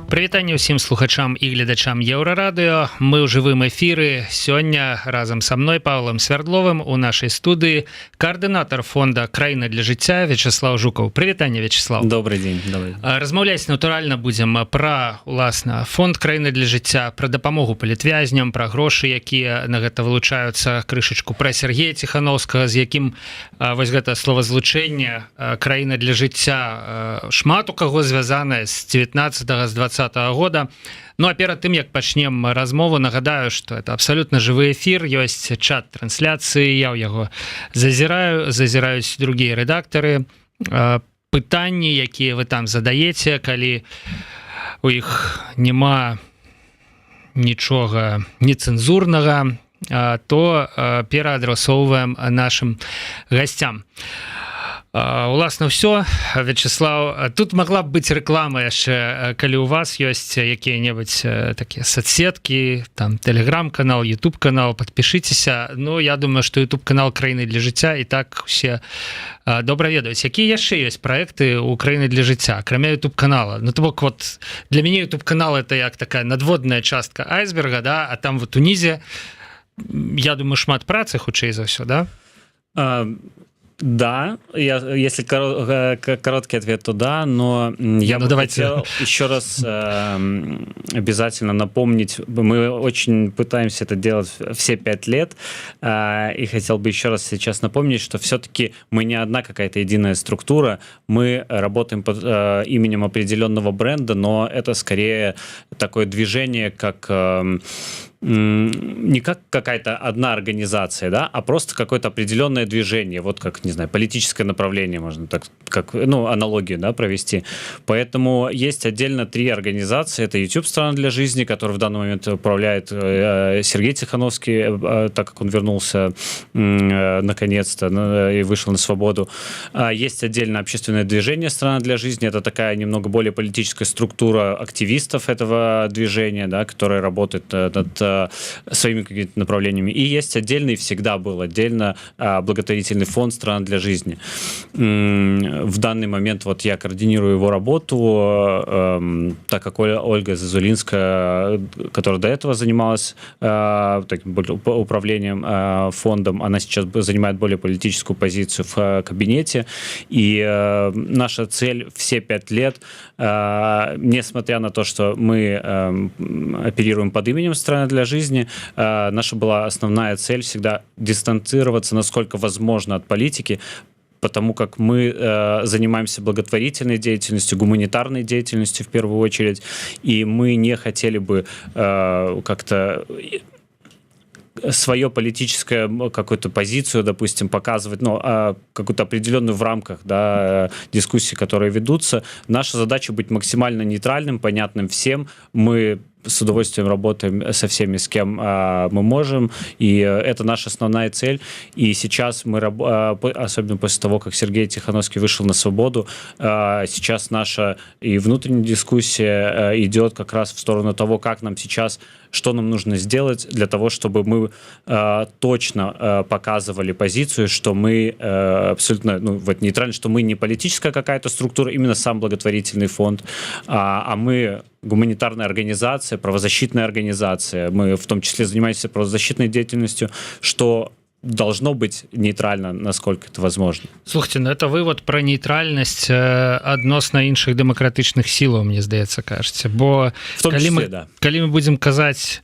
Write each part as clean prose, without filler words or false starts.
Прывітанне ўсім слухачам і гледачам Еўрарадыё. Мы ў жывым эфіры. Сёння разам са мной Павлом Свярдловым у нашай студыі коаардынатар фонда «Краіна для жыцця» Вячеслав Жукаў. Прывітанне, Вячеслав. Добрый день. Размаўляць, натуральна, будзем пра, уласна, фонд «Краіна для жыцця», пра дапамогу палітвязням, пра грошы, якія на гэта вылучаюцца, крышачку пра Сергея Ціхановскага, з якім вось гэта словазлучэнне «Краіна для жыцця» шмат у каго звязанае з 19-го, з 20 года. Ну а перад тым, як пачнем размову, нагадаю, што это абсалютна жывы эфір, ёсць чат трансляцыі, я ў яго зазіраюць другія рэдактары. Пытанні, якія вы там задаеце, калі у іх няма нічога нецэнзурнага, то пераадрасоўваем нашым гасцям. Уласна, ўсё. Вячеслав, тут могла б быць рэклама яшчэ, калі у вас ёсць якія-небудзь такія соцсеткі, там телеграм-канал, YouTube-канал, подпішыцеся. Ну, я думаю, што YouTube-канал «Краіны для жыцця» і так усе добра ведаюць. Якія яшчэ ёсць праекты у «Краіны для жыцця», акрамя YouTube-канала? Ну, то бок, вот, для мяне YouTube-канал — это як такая надводная частка айсберга, да, а там вот унізе, я думаю, шмат працы, хутчэй за ўсё, да? Да, если короткий ответ, то да, но я бы хотел еще раз обязательно напомнить, мы очень пытаемся это делать все 5 лет, и хотел бы еще раз сейчас напомнить, что все-таки мы не одна какая-то единая структура, мы работаем под именем определенного бренда, но это скорее такое движение, как не как какая-то одна организация, да, а просто какое-то определенное движение, вот как, не знаю, политическое направление, можно так, как, ну, аналогию, да, провести. Поэтому есть отдельно 3 организации. Это YouTube «Страна для жизни», который в данный момент управляет Сергей Тихановский, так как он вернулся наконец-то и вышел на свободу. Есть отдельно общественное движение «Страна для жизни». Это такая немного более политическая структура активистов этого движения, да, которая работает над своими какими-то направлениями. И есть отдельный, всегда был отдельно благотворительный фонд «Страна для жизни». В данный момент вот я координирую его работу, так как Ольга Зазулинская, которая до этого занималась управлением фондом, она сейчас занимает более политическую позицию в кабинете. И наша цель все 5 лет, несмотря на то, что мы оперируем под именем «Страна для жизни», наша была основная цель всегда дистанцироваться, насколько возможно, от политики, потому как мы занимаемся благотворительной деятельностью, гуманитарной деятельностью в первую очередь, и мы не хотели бы как-то свою политическую какую-то позицию, допустим, показывать, ну, какую-то определенную в рамках, да, дискуссий, которые ведутся. Наша задача быть максимально нейтральным, понятным всем. Мы с удовольствием работаем со всеми, с кем мы можем, и это наша основная цель. И сейчас мы, особенно после того, как Сергей Тихановский вышел на свободу, сейчас наша и внутренняя дискуссия идет как раз в сторону того, как нам сейчас, что нам нужно сделать для того, чтобы мы точно показывали позицию, что мы абсолютно, ну, вот нейтральны, что мы не политическая какая-то структура, именно сам благотворительный фонд, а мы гуманитарная организация, правозащитная организация. Мы в том числе занимаемся правозащитной деятельностью, что должно быть нейтрально, насколько это возможно. Слухайте, ну это вы вот про нейтральность адносна іншых дэмакратычных сілаў, мне здаецца, кажаце, бо в том числе, да. Калі мы будзем казаць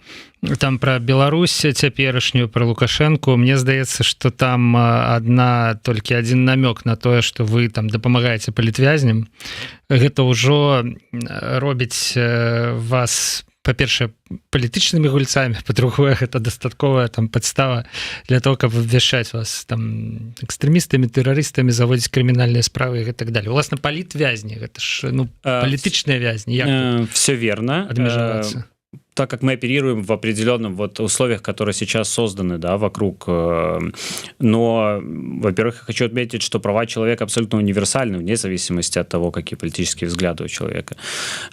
там про Беларусь цяперашнюю, про Лукашенко, мне здаецца, что там толькі один намёк на тое, что вы там дапамагаеце палітвязням. Гэта ўжо робіць вас, па-першае, палітычнымі гульцамі, па-другое, гэта дастатковая там падстава для того, каб абвяшчаць вас там экстрэмістамі, тэрарыстамі, заводзіць крымінальныя справы і так далее. Уласна, палітвязні, гэта ж, ну, палітычныя вязні. Як все верно. Адмежавацца? так как мы оперируем в определенном вот условиях, которые сейчас созданы, да, вокруг, но, во-первых, я хочу отметить, что права человека абсолютно универсальны, вне зависимости от того, какие политические взгляды у человека.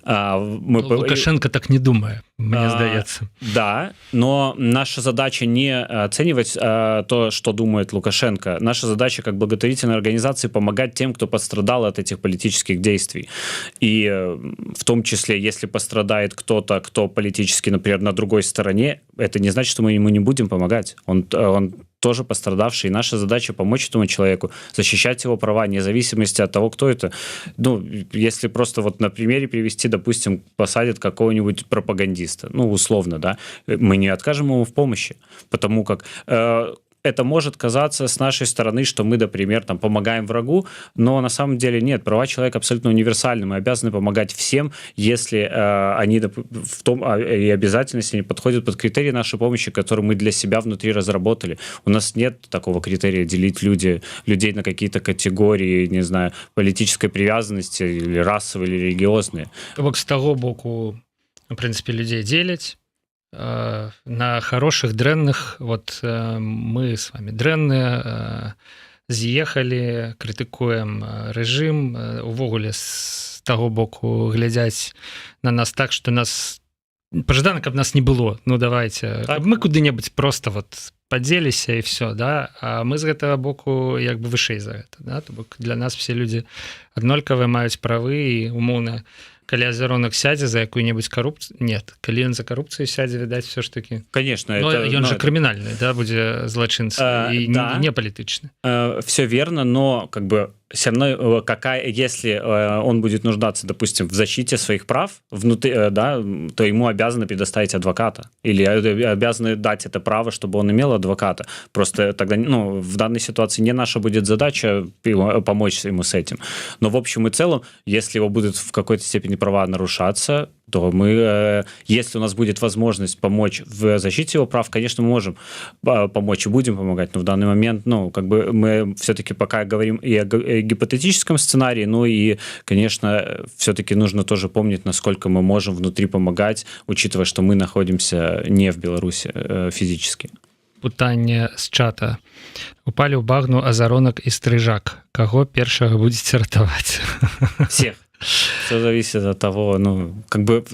Лукашенко так не думает, мне здаецца. Да, но наша задача не оценивать то, что думает Лукашенко. Наша задача как благотворительной организации помогать тем, кто пострадал от этих политических действий. И в том числе, если пострадает кто-то, кто политически, например, на другой стороне, это не значит, что мы ему не будем помогать. Он тоже пострадавший. И наша задача помочь этому человеку, защищать его права, вне зависимости от того, кто это. Ну, если просто вот на примере привести, допустим, посадят какого-нибудь пропагандиста, ну, условно, да, мы не откажем ему в помощи, потому как это может казаться с нашей стороны, что мы, например, там, помогаем врагу, но на самом деле нет. Права человека абсолютно универсальны. Мы обязаны помогать всем, если они в том, и обязательно, если они подходят под критерии нашей помощи, которые мы для себя внутри разработали. У нас нет такого критерия делить людей на какие-то категории, не знаю, политической привязанности, или расовой, или религиозные. Вот с того боку, в принципе, людей делять на хороших, дрэнных. Вот мы с вами дрэнныя, з'ехалі, крытыкуем рэжым, увогуле з таго боку глядзяць на нас так, што нас пажадана, каб нас не было. Ну давайте, каб мы куды-небудзь просто вот падзеліся і все, да? А мы з гэтага боку як бы вышэй за гэта, да? То бок для нас все людзі аднолькавыя, маюць правы і умоўна, калі Азаронак сядзе за якую-небудзь коррупцию, нет, калі ён за коррупцию сядзе, відаць, все ж таки. Конечно. Но ён же крымінальны, да, будзе злачынца, и да. Не политичный. Все верно, но как бы все равно, если он будет нуждаться, допустим, в защите своих прав внутри, да, то ему обязаны предоставить адвоката или обязаны дать это право, чтобы он имел адвоката. Просто тогда, ну, в данной ситуации не наша будет задача помочь ему с этим. Но в общем и целом, если его будут в какой-то степени права нарушаться, то мы, если у нас будет возможность помочь в защите его прав, конечно, мы можем помочь и будем помогать, но в данный момент, ну, как бы мы все-таки пока говорим и о гипотетическом сценарии, ну и, конечно, все-таки нужно тоже помнить, насколько мы можем внутри помогать, учитывая, что мы находимся не в Беларуси физически. Пытанне з чата. Упалі ў багну Азаронак і Стрыжак. Каго першага будзеце ратаваць? Всех. Все зависит от того, ну, как бы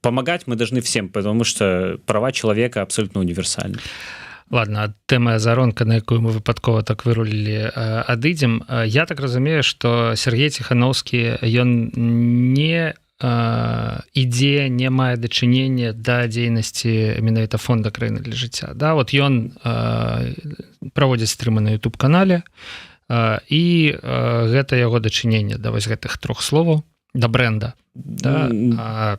помогать мы должны всем, потому что права человека абсолютно универсальны. Ладно, ад тэмы Азаронка, на якую мы выпадкова так вырулілі, адыдзем. Я так разумею, што Сергей Ціхановскі, ён не ідзе, не мае дачынення да дзейнасці менавіта фонда «Краіна для жыцця». Да? Вот ён праводзіць стрымы на YouTube-канале, і гэта яго дачыненне да вось гэтых трох словаў, да бренда, да? А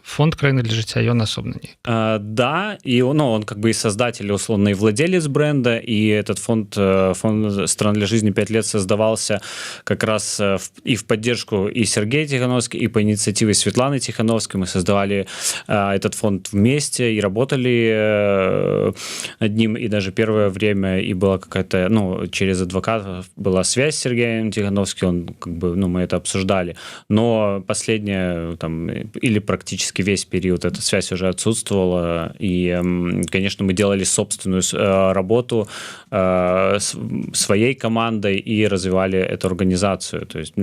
фонд «Краіна для жыцця», ён асобна не. Да, и он как бы и создатель, условно, и владелец бренда, и этот фонд «Страна для жизни» 5 лет создавался как раз и в поддержку и Сергея Тихановского, и по инициативе Светланы Тихановской. Мы создавали этот фонд вместе и работали над ним, и даже первое время и была какая-то, ну, через адвоката была связь с Сергеем Тихановским, он как бы, ну, мы это обсуждали, но последнее там, или практически весь период эта связь уже отсутствовала, и, конечно, мы делали собственную работу своей командой и развивали эту организацию. То есть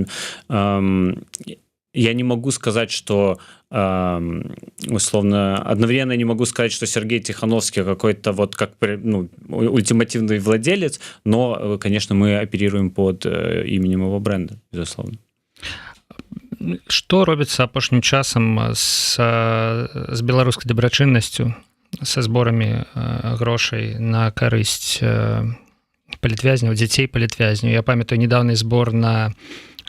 я не могу сказать, что условно, одновременно не могу сказать, что Сергей Тихановский какой-то вот как, ну, ультимативный владелец, но, конечно, мы оперируем под именем его бренда, безусловно. Што робіцца апошнім часам з беларускай дабрачыннасцю, са зборамі грошай на карысць палітвязняў, дзяцей палітвязняў? Я памятаю недаўні збор на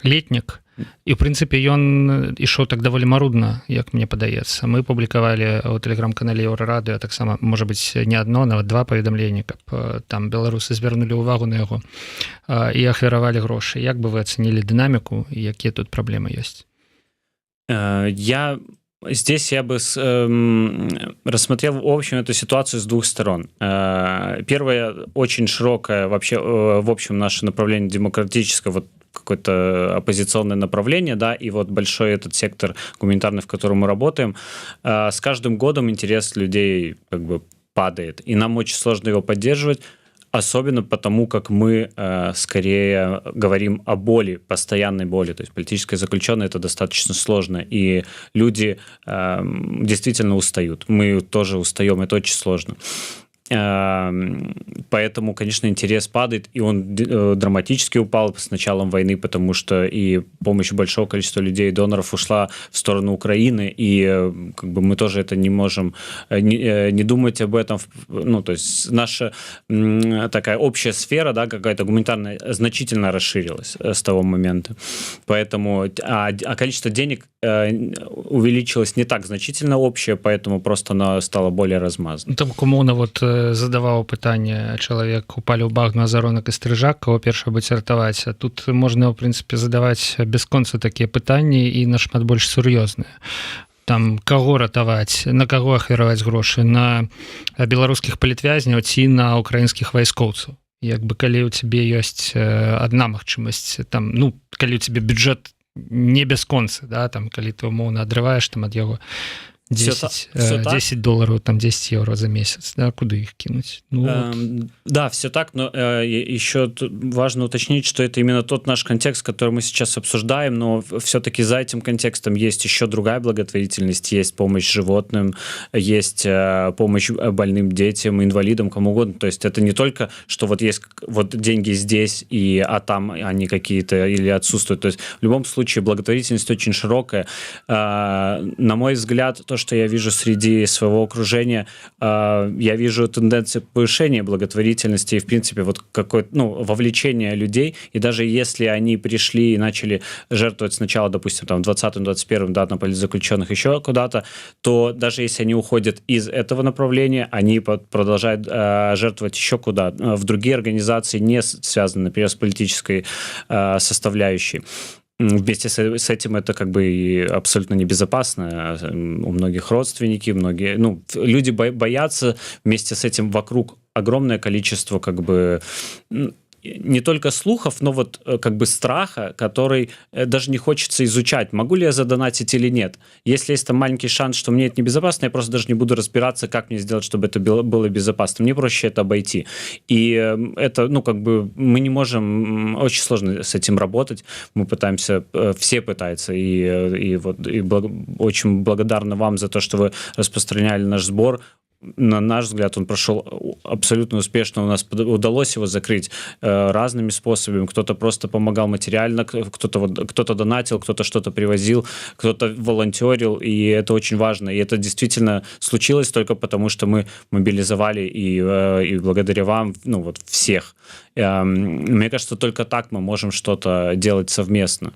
летнік, і ў прынцыпе ён ішоў так даволі марудна, як мне падаецца. Мы публікавалі ў тэлеграм-канале Еўрарадыё таксама, можа быць, не адно, нават 2 паведамленні, каб там беларусы звярнулі ўвагу на яго і ахвяравалі грошы. Як бы вы ацэнілі дынаміку і якія тут праблемы ёсць? Здесь я бы рассмотрел, в общем, эту ситуацию с двух сторон. Первое, очень широкое вообще, в общем, наше направление демократическое, вот какое-то оппозиционное направление, да, и вот большой этот сектор гуманитарный, в котором мы работаем, с каждым годом интерес людей как бы падает, и нам очень сложно его поддерживать, особенно потому, как мы скорее говорим о боли, постоянной боли. То есть политическое заключенное — это достаточно сложно, и люди действительно устают. Мы тоже устаем, это очень сложно. Поэтому, конечно, интерес падает, и он драматически упал с началом войны, потому что и помощь большого количества людей, доноров ушла в сторону Украины, и как бы мы тоже это не можем не думать об этом. Ну, то есть наша такая общая сфера, да, какая-то гуманитарная, значительно расширилась с того момента. Поэтому, а количество денег увеличилось не так значительно общее, поэтому просто оно стало более размазано. Там умоўна вот задаваў пытанне чалавек упалі ў багну азаронак і стрыжак, кого перша будзе ратаваць, а тут можна ў прынцыпе задаваць бясконца такія пытанні і нашмат больш сур'ёзныя. Там каго ратаваць, на каго ахвяраваць грошы, на беларускіх палітвязняў ці на украінскіх вайскоўцаў. Як бы калі ў цябе ёсць адна магчымасць, там, ну, калі ў цябе бюджэт не бясконцы, да, там, калі ты умоўна адрываеш там ад яго 10 долларов, там 10 евро за месяц, да, куда их кинуть? Ну, вот. Да, все так, но еще важно уточнить, что это именно тот наш контекст, который мы сейчас обсуждаем, но все-таки за этим контекстом есть еще другая благотворительность, есть помощь животным, есть помощь больным детям, инвалидам, кому угодно. То есть это не только, что вот есть вот деньги здесь, а там они какие-то или отсутствуют. То есть в любом случае благотворительность очень широкая. На мой взгляд, то, что я вижу среди своего окружения, я вижу тенденцию повышения благотворительности и, в принципе, вот какое-то, ну, вовлечение людей. И даже если они пришли и начали жертвовать сначала, допустим, там, в 20-21, да, на политзаключенных еще куда-то, то даже если они уходят из этого направления, они продолжают жертвовать еще куда, в другие организации, не связанные, например, с политической составляющей. Вместе с этим это как бы и абсолютно небезопасно. У многих родственники, многие, ну, люди боятся, вместе с этим вокруг огромное количество как бы не только слухов, но вот как бы страха, который даже не хочется изучать. Могу ли я задонатить или нет? Если есть там маленький шанс, что мне это небезопасно, я просто даже не буду разбираться, как мне сделать, чтобы это было безопасно. Мне проще это обойти. И это, ну, как бы мы не можем, очень сложно с этим работать. Мы пытаемся, все пытаются. И очень благодарны вам за то, что вы распространяли наш сбор. На наш взгляд, он прошел абсолютно успешно. У нас удалось его закрыть разными способами. Кто-то просто помогал материально, кто-то донатил, кто-то что-то привозил, кто-то волонтерил, и это очень важно. И это действительно случилось только потому, что мы мобилизовали и благодаря вам, ну вот, всех. Мне кажется, только так мы можем что-то делать совместно.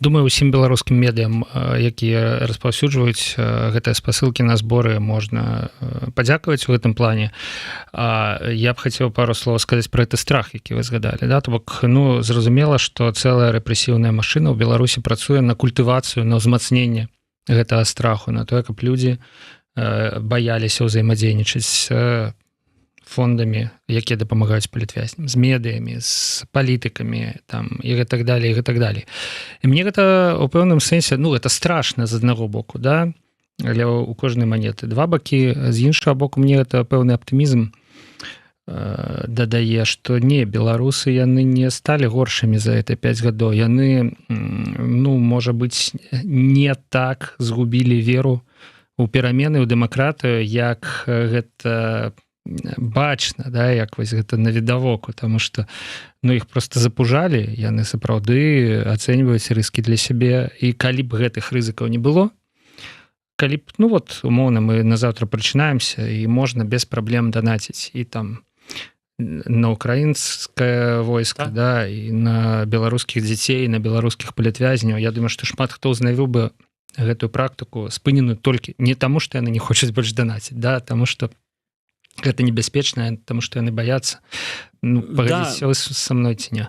Думаю, усім беларускім медыям, якія распаўсюджваюць гэтыя спасылкі на зборы, можна падзякаваць у гэтым плане. Я б хацеў пару слоў сказаць пра гэты страх, які вы згадалі, да? То бок, ну, зразумела, што цэлая рэпрэсіўная машына ў Беларусі працуе на культывацыю, на ўзмацненне гэтага страху, на тое, каб людзі баяліся ўзаемадзейнічаць з фондамі, якія дапамагаюць палітвязням, з медыямі, з палітыкамі, там, і гэтак далей, і гэтак далей. І мне гэта ў пэўным сэнсе, ну, гэта страшна з аднаго боку, да, але у кожнай манеты два бакі, з іншага боку, мне гэта пэўны аптымізм дадае, што не, беларусы, яны не сталі горшымі за гэта 5 гадоў, яны, ну, можа быць, не так згубілі веру ў перамены, ў дэмакратыю, як гэта бачна, да, як вось гэта навідавоку, таму што, ну, іх просто запужалі, яны сапраўды ацэньваюць рызыкі для сябе, і калі б гэтых рызыкаў не было, калі б, ну, вот, умоўна, мы назаўтра прачынаемся, і можна без праблем данаціць і там на украінскае войска, да, і на беларускіх дзяцей, на беларускіх палітвязняў. Я думаю, што шмат хто ўзнавіў бы гэтую практыку спыненую толькі не таму, што яны не хочуць больш данаціць, да, таму што гэта небяспечна, таму што яны баяцца. Ну, пагадзіцеся вы са мной ці не?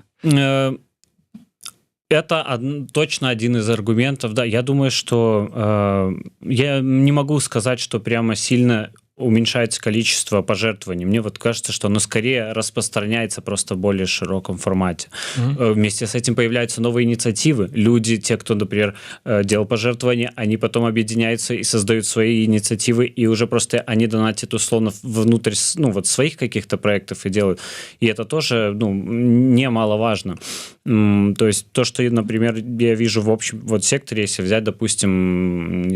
Это точно один из аргументов. Да, я думаю, что я не могу сказать, что прямо сильно уменьшается количество пожертвований. Мне вот кажется, что оно скорее распространяется просто в более широком формате. Вместе с этим появляются новые инициативы. Люди, те, кто, например, делал пожертвования, они потом объединяются и создают свои инициативы, и уже просто они донатят условно внутрь, ну, вот своих каких-то проектов и делают. И это тоже, ну, немаловажно. То есть то, что, например, я вижу в общем вот секторе, если взять, допустим,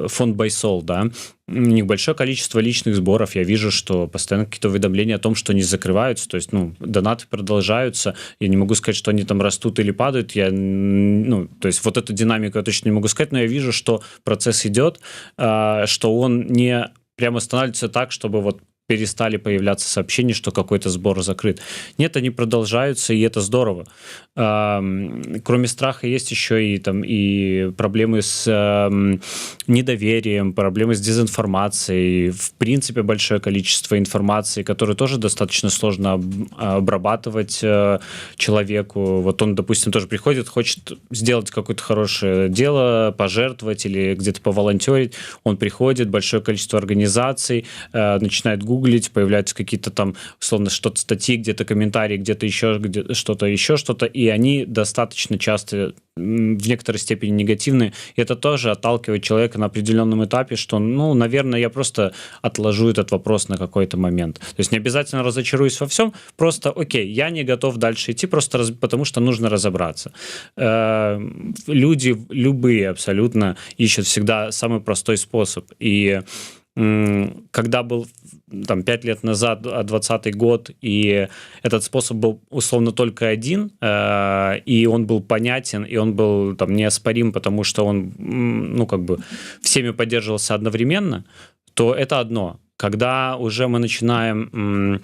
фонд Байсол, да, у них большое количество личных сборов, я вижу, что постоянно какие-то уведомления о том, что они закрываются, то есть, ну, донаты продолжаются, я не могу сказать, что они там растут или падают, ну, то есть вот эту динамику я точно не могу сказать, но я вижу, что процесс идет, что он не прямо становится так, чтобы вот перестали появляться сообщения, что какой-то сбор закрыт. Нет, они продолжаются, и это здорово. Кроме страха есть еще и, там, и проблемы с недоверием, проблемы с дезинформацией, в принципе, большое количество информации, которую тоже достаточно сложно обрабатывать человеку. Вот он, допустим, тоже приходит, хочет сделать какое-то хорошее дело, пожертвовать или где-то поволонтерить. Он приходит, большое количество организаций, начинает гуглить, появляются какие-то там, условно, что-то статьи, где-то комментарии, где-то еще что-то, и они достаточно часто в некоторой степени негативные. И это тоже отталкивает человека на определенном этапе, что, ну, наверное, я просто отложу этот вопрос на какой-то момент. То есть не обязательно разочаруюсь во всем, просто, окей, я не готов дальше идти, просто потому что нужно разобраться. Люди любые абсолютно ищут всегда самый простой способ. И когда был там 5 лет назад, 2020 год, и этот способ был условно только один, и он был понятен, и он был там неоспорим, потому что он, ну, как бы всеми поддерживался одновременно, то это одно. Когда уже мы начинаем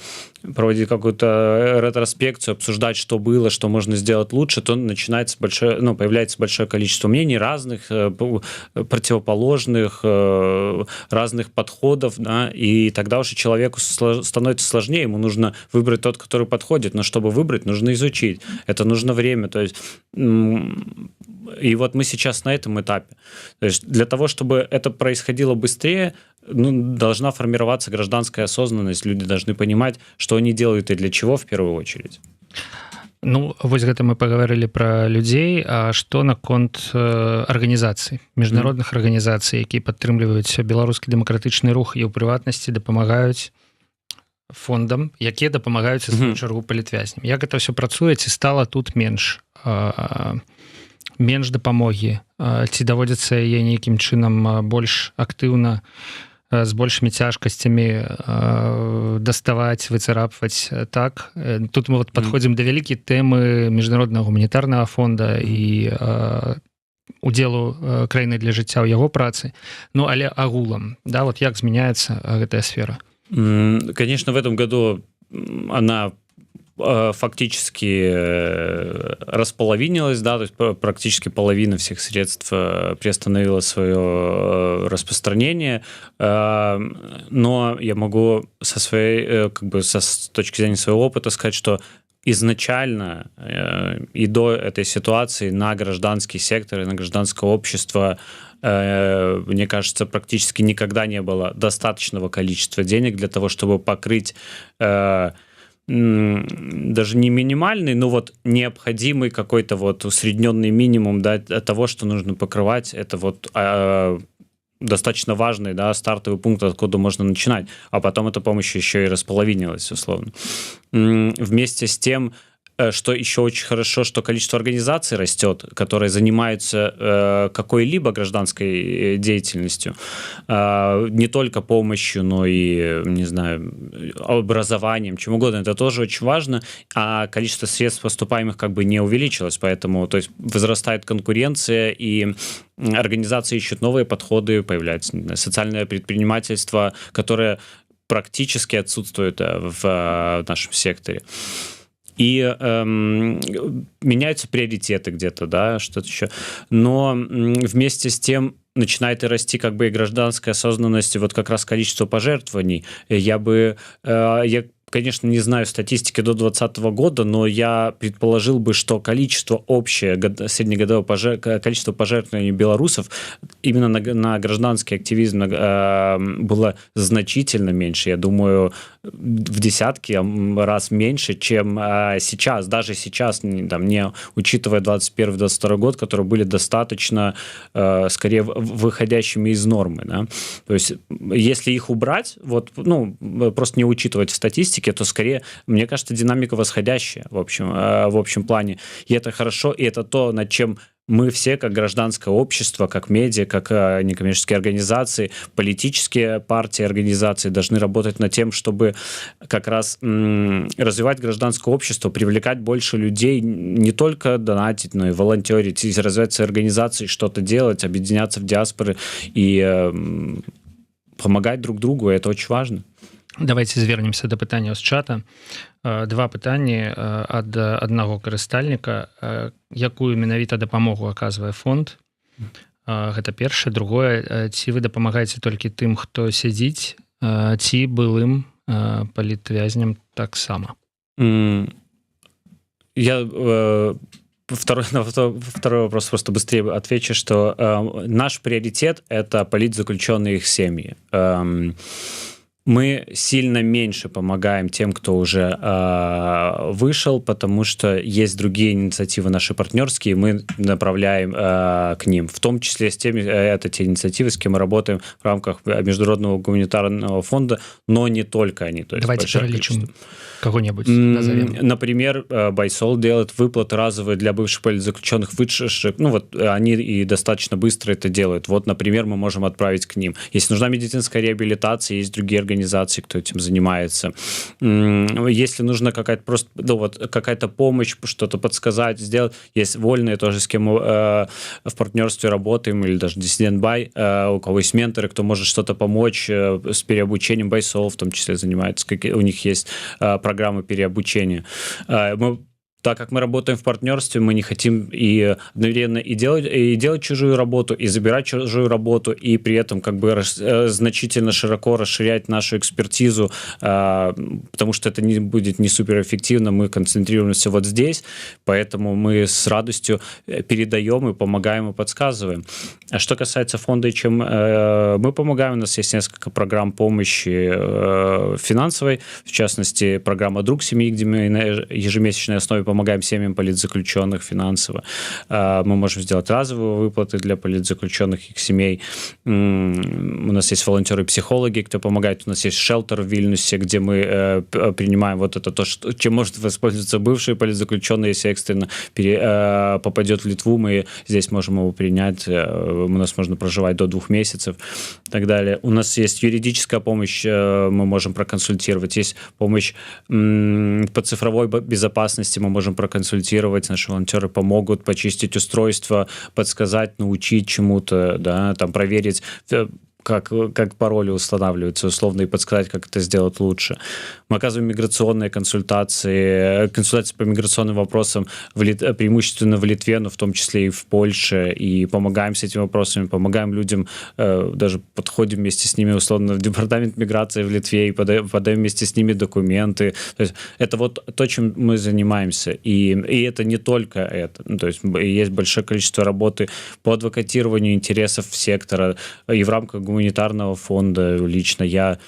проводить какую-то ретроспекцию, обсуждать, что было, что можно сделать лучше, то начинается появляется большое количество мнений разных, противоположных, разных подходов, да, и тогда уже человеку становится сложнее, ему нужно выбрать тот, который подходит, но чтобы выбрать, нужно изучить, это нужно время, то есть и вот мы сейчас на этом этапе. То есть для того, чтобы это происходило быстрее, ну, должна формироваться гражданская осознанность, люди должны понимать, что они делают и для чего в первую очередь. Ну, вось гэта мы паговорылі пра людзей, а што наконт арганізацый, міжнародных арганізацый, якія падтрымліваюць беларускі дэмакратычны рух і ў прыватнасці дапамагаюць фондам, якія дапамагаюць у сваю чаргу палітвязням. Як гэта ўсё працуе, ці стала тут менш дапамогі, ці даводзіцца яе нейкім чынам больш актыўна з большими цяжкасцямі даставаць, выцарапваць, так? Тут мы вот подходим до вялікай тэмы міжнароднага гуманітарнага фонда і удзелу краіны для жыцця ў яго працы. Ну, але агулам, да, вот як змяняецца гэтая сфера? Конечно, в этом году она фактически располовинилась, да, то есть практически половина всех средств приостановила свое распространение, но я могу со своей, как бы с точки зрения своего опыта сказать, что изначально и до этой ситуации на гражданский сектор и на гражданское общество, мне кажется, практически никогда не было достаточного количества денег для того, чтобы покрыть даже не минимальный, но вот необходимый какой-то вот усредненный минимум, да, того, что нужно покрывать. Это вот достаточно важный, да, стартовый пункт, откуда можно начинать. А потом эта помощь еще и располовинилась, условно. Вместе с тем, что еще очень хорошо, что количество организаций растет, которые занимаются какой-либо гражданской деятельностью, не только помощью, но и, не знаю, образованием, чем угодно. Это тоже очень важно, а количество средств поступаемых как бы не увеличилось, поэтому, то есть, возрастает конкуренция, и организации ищут новые подходы, появляется, не знаю, социальное предпринимательство, которое практически отсутствует в нашем секторе. И меняются приоритеты где-то, да, что-то еще. Но вместе с тем начинает и расти как бы и гражданская осознанность, и вот как раз количество пожертвований. Я конечно, не знаю статистики до 2020 года, но я предположил бы, что количество общее среднегодовое количество пожертвований белорусов именно на гражданский активизм было значительно меньше. Я думаю, в десятки раз меньше, чем сейчас. Даже сейчас, там, не учитывая 21-22 год, которые были достаточно, скорее, выходящими из нормы. Да? То есть, если их убрать, вот, ну, просто не учитывать в статистике, то скорее, мне кажется, динамика восходящая в общем плане. И это хорошо, и это то, над чем мы все, как гражданское общество, как медиа, как некоммерческие организации, политические партии, организации должны работать над тем, чтобы как раз развивать гражданское общество, привлекать больше людей, не только донатить, но и волонтерить, и развивать свои организации, что-то делать, объединяться в диаспоры и помогать друг другу. Это очень важно. Давайте звернемся да пытання з чата. Два пытанні ад аднаго карыстальніка. Якую менавіта дапамогу аказвае фонд? Гэта першае. Другое, ці вы дапамагаеце толькі тым, хто сядзіць, ці былым палітвязням таксама? Я второй вопрос просто быстрее отвечу, что наш приоритет — это политзаключенные, их семьи. Мы сильно меньше помогаем тем, кто уже вышел, потому что есть другие инициативы наши партнерские, мы направляем к ним. В том числе с теми, это те инициативы, с кем мы работаем в рамках Международного гуманитарного фонда, но не только они. То есть давайте перелечим кого-нибудь. Назовем. Например, Байсол делает выплаты разовые для бывших политзаключенных, вышедших. Ну вот они и достаточно быстро это делают. Вот, например, мы можем отправить к ним. Если нужна медицинская реабилитация, есть другие организации, кто этим занимается. Если нужна какая-то просто, ну, вот, какая-то помощь, что-то подсказать, сделать, есть вольные тоже, с кем мы в партнерстве работаем, или даже Dissident Buy, у кого есть менторы, кто может что-то помочь с переобучением. Байсол в том числе занимается, у них есть программы переобучения. Так как мы работаем в партнерстве, мы не хотим и одновременно и делать чужую работу, и забирать чужую работу, и при этом как бы значительно широко расширять нашу экспертизу, потому что это не будет не суперэффективно. Мы концентрируемся вот здесь, поэтому мы с радостью передаем и помогаем, и подсказываем. А что касается фонда и чем мы помогаем, у нас есть несколько программ помощи финансовой, в частности, программа «Друг семьи», где мы на ежемесячной основе помогаем семьям политзаключенных финансово. Мы можем сделать разовые выплаты для политзаключенных, их семей. У нас есть волонтеры-психологи, кто помогает. У нас есть шелтер в Вильнюсе, где мы принимаем вот это то, чем может воспользоваться бывший политзаключенный, если экстренно попадет в Литву, мы здесь можем его принять. У нас можно проживать до 2 месяцев и так далее. У нас есть юридическая помощь, мы можем проконсультировать. Есть помощь по цифровой безопасности, мы можем проконсультировать, наши волонтеры помогут почистить устройство, подсказать, научить чему-то, да, там проверить, как пароли устанавливаются условно, и подсказать, как это сделать лучше. Мы оказываем миграционные консультации по миграционным вопросам преимущественно в Литве, но в том числе и в Польше, и помогаем с этими вопросами, помогаем людям, даже подходим вместе с ними условно в департамент миграции в Литве и подаем вместе с ними документы. То есть это вот то, чем мы занимаемся. И это не только это. Ну, то есть есть большое количество работы по адвокатированию интересов сектора и в рамках гуманитарного фонда. Лично я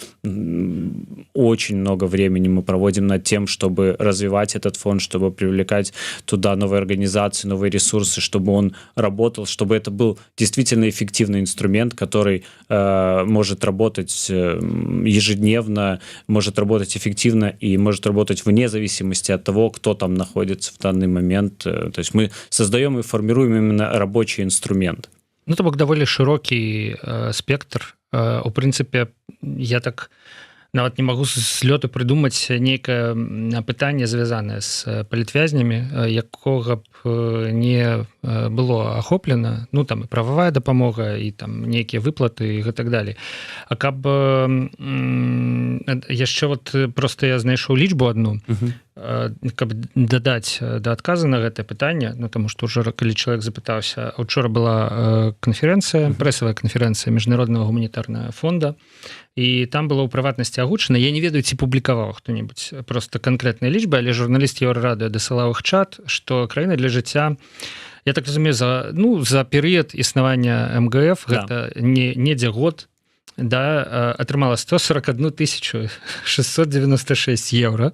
очень много времени мы проводим над тем, чтобы развивать этот фонд, чтобы привлекать туда новые организации, новые ресурсы, чтобы он работал, чтобы это был действительно эффективный инструмент, который может работать ежедневно, может работать эффективно и может работать вне зависимости от того, кто там находится в данный момент. То есть мы создаем и формируем именно рабочий инструмент. Ну, то бок даволі шырокі спектр. У прынцыпе, я так нават не магу з лёту прыдумаць нейкае пытанне, звязанае з палітвязнямі, якога б не было ахоплена, ну там і прававая дапамога і там нейкія выплаты і так далее. А каб яшчэ вот просто я знайшоў лічбу одну, каб дадаць да адказа на гэтае пытанне, ну таму што ўжо калі чалавек запытаўся, учора была канферэнцыя, прэсавая канферэнцыя міжнароднага гуманітарнага фонда, і там было ў прыватнасці агучана, я не ведаю, ці публікаваў хто-небудзь просто канкрэтныя лічбы, але журналіст Еўрарадыё дасылаў іх чат, што краіна для жыцця, я так разумею, за перыяд існавання МГФ, гэта недзе год, да, атрымала 141 696 евро.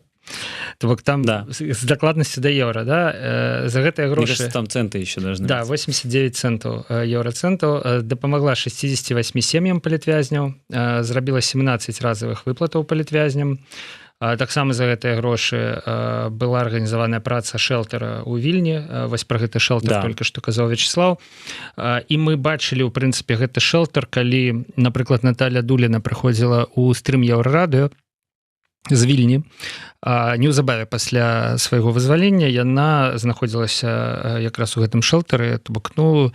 То бок там з дакладнасцю да еўра, да, за гэтыя грошы... Мне кажется, там центы еще должны быть. Да, 89 центаў, еўрацэнтаў, дапамагла 68 сем'ям палітвязняў, зрабіла 17 разовых выплатаў палітвязням. Таксама за гэтыя грошы была арганізаваная праца шэлтера ў Вільні, вось пра гэты шэлтер толькі што казаў Вячеслав. І мы бачылі, у прынцыпе, гэты шэлтер, калі, напрыклад, Наталя Дуліна прыходзіла ў стрым Еўрарадыё з Вільні. Неўзабаве пасля свайго вызвалення яна знаходзілася якраз у гэтым шэлтары. То бок, ну,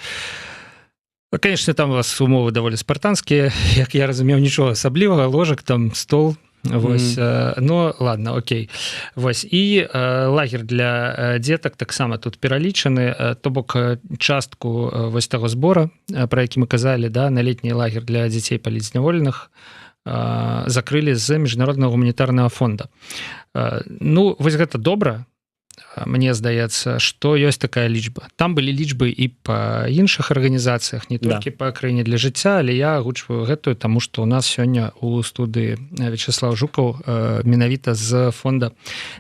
конечно, там у вас умовы даволі спартанскія, як я разумеў, нічога асаблівага, ложак, там стол. Вось, ну ладно, окей. Вось, і лагер для дзетак таксама тут пералічаны, то бок частку вось таго збора, пра які мы казалі, да, на летні лагер для дзяцей палітзняволеных закрылі з міжнароднага гуманітарнага фонда. Ну, вось гэта добра. Мне здаецца, што ёсць такая лічба. Там былі лічбы і па іншых арганізацыях, не толькі па краіне для жыцця, але я агучваю гэтую, таму што у нас сёння у студыі Вячеслав Жукаў менавіта з фонда